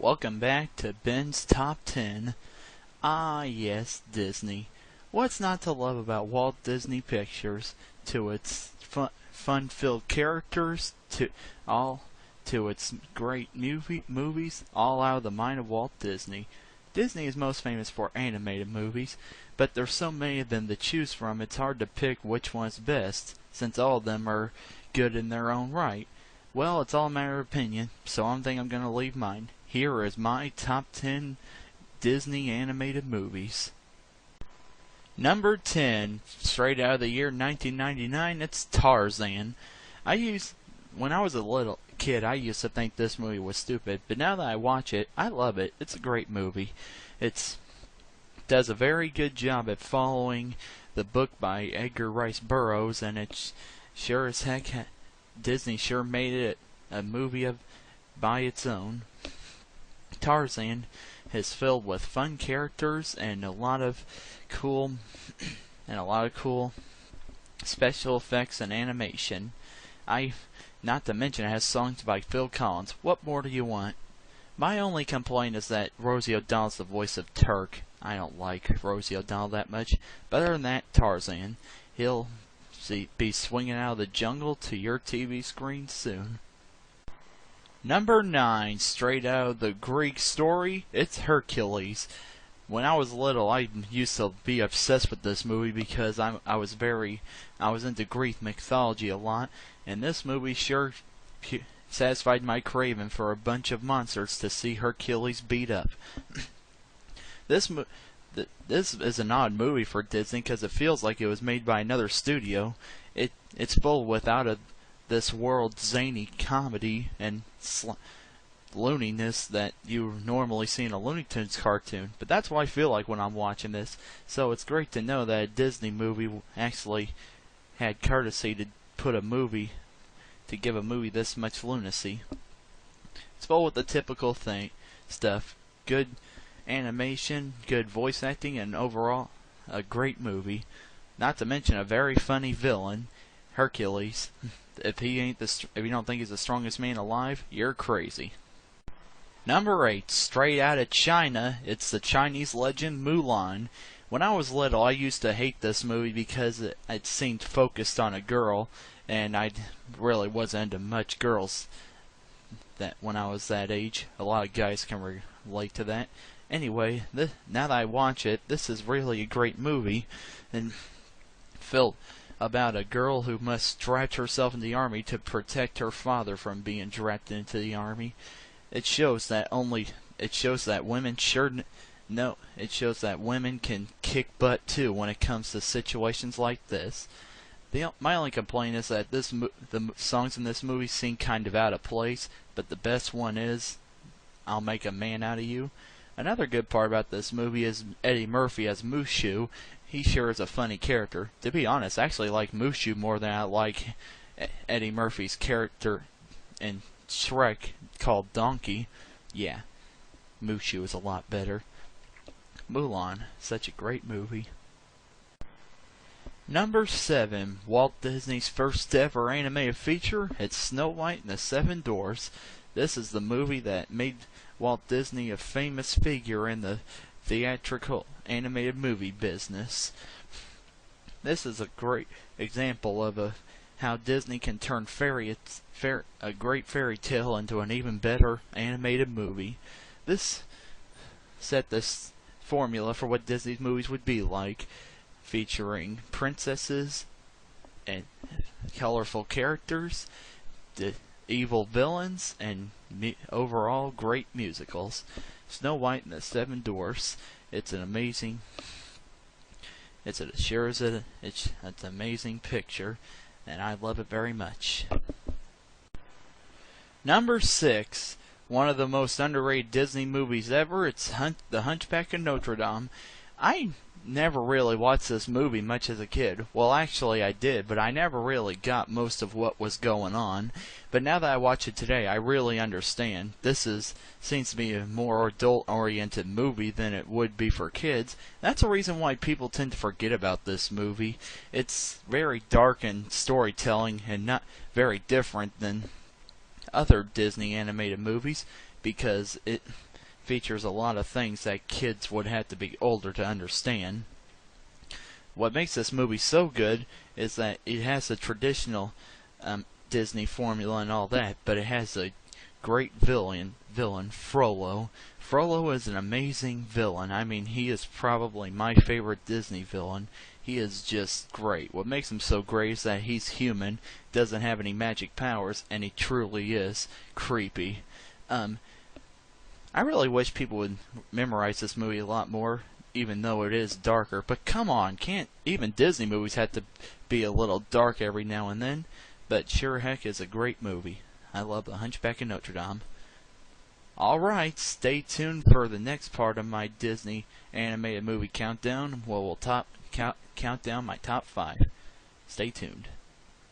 Welcome back to Ben's Top 10. Ah, yes, Disney. What's not to love about Walt Disney Pictures? To its fun-filled characters, to its great movies, all out of the mind of Walt Disney. Disney is most famous for animated movies, but there's so many of them to choose from it's hard to pick which one's best, since all of them are good in their own right. Well, it's all a matter of opinion, so I think I'm going to leave mine. Here is my top 10 Disney animated movies. Number 10, straight out of the year 1999, it's Tarzan. When I was a little kid, I used to think this movie was stupid, but now that I watch it, I love it. It's a great movie. It does a very good job at following the book by Edgar Rice Burroughs, and it's sure as heck Disney sure made it a movie by its own. Tarzan is filled with fun characters and a lot of cool special effects and animation. Not to mention it has songs by Phil Collins. What more do you want? My only complaint is that Rosie O'Donnell's the voice of Turk. I don't like Rosie O'Donnell that much. But other than that, Tarzan. He'll be swinging out of the jungle to your TV screen soon. Number 9, straight out of the Greek story, it's Hercules. When I was little, I used to be obsessed with this movie because I was into Greek mythology a lot, and this movie sure satisfied my craving for a bunch of monsters to see Hercules beat up. This is an odd movie for Disney because it feels like it was made by another studio. It's full without this world zany comedy and looniness that you normally see in a Looney Tunes cartoon. But that's what I feel like when I'm watching this. So it's great to know that a Disney movie actually had courtesy to give a movie this much lunacy. It's full with the typical stuff. Good animation, good voice acting, and overall a great movie. Not to mention a very funny villain, Hercules. If you don't think he's the strongest man alive, you're crazy. Number 8, straight out of China, it's the Chinese legend Mulan. When I was little, I used to hate this movie because it seemed focused on a girl, and I really wasn't into much girls when I was that age. A lot of guys can relate to that. Anyway, now that I watch it, this is really a great movie, and filled about a girl who must draft herself into the army to protect her father from being drafted into the army. It shows that women can kick butt too when it comes to situations like this. My only complaint is that the songs in this movie seem kind of out of place, but the best one is "I'll Make a Man Out of You." Another good part about this movie is Eddie Murphy as Mushu. He sure is a funny character. To be honest, I actually like Mushu more than I like Eddie Murphy's character in Shrek called Donkey. Yeah, Mushu is a lot better. Mulan, such a great movie. Number 7, Walt Disney's first ever animated feature. It's Snow White and the Seven Dwarfs. This is the movie that made Walt Disney a famous figure in the theatrical animated movie business. This is a great example of how Disney can turn a great fairy tale into an even better animated movie. This set this formula for what Disney's movies would be like, featuring princesses and colorful characters, the evil villains, and overall great musicals. Snow White and the Seven Dwarfs. It's an amazing picture, and I love it very much. Number 6, one of the most underrated Disney movies ever. It's The Hunchback of Notre Dame. I never really watched this movie much as a kid. Well, actually I did, but I never really got most of what was going on. But now that I watch it today, I really understand. Seems to be a more adult-oriented movie than it would be for kids. That's a reason why people tend to forget about this movie. It's very dark in storytelling and not very different than other Disney animated movies because features a lot of things that kids would have to be older to understand. What makes this movie so good is that it has the traditional Disney formula and all that, but it has a great villain, Frollo. Frollo is an amazing villain. I mean, he is probably my favorite Disney villain. He is just great. What makes him so great is that he's human, doesn't have any magic powers, and he truly is creepy. I really wish people would memorize this movie a lot more, even though it is darker. But come on, can't even Disney movies have to be a little dark every now and then? But sure heck is a great movie. I love The Hunchback of Notre Dame. Alright, stay tuned for the next part of my Disney animated movie countdown, where we'll count down my top 5. Stay tuned.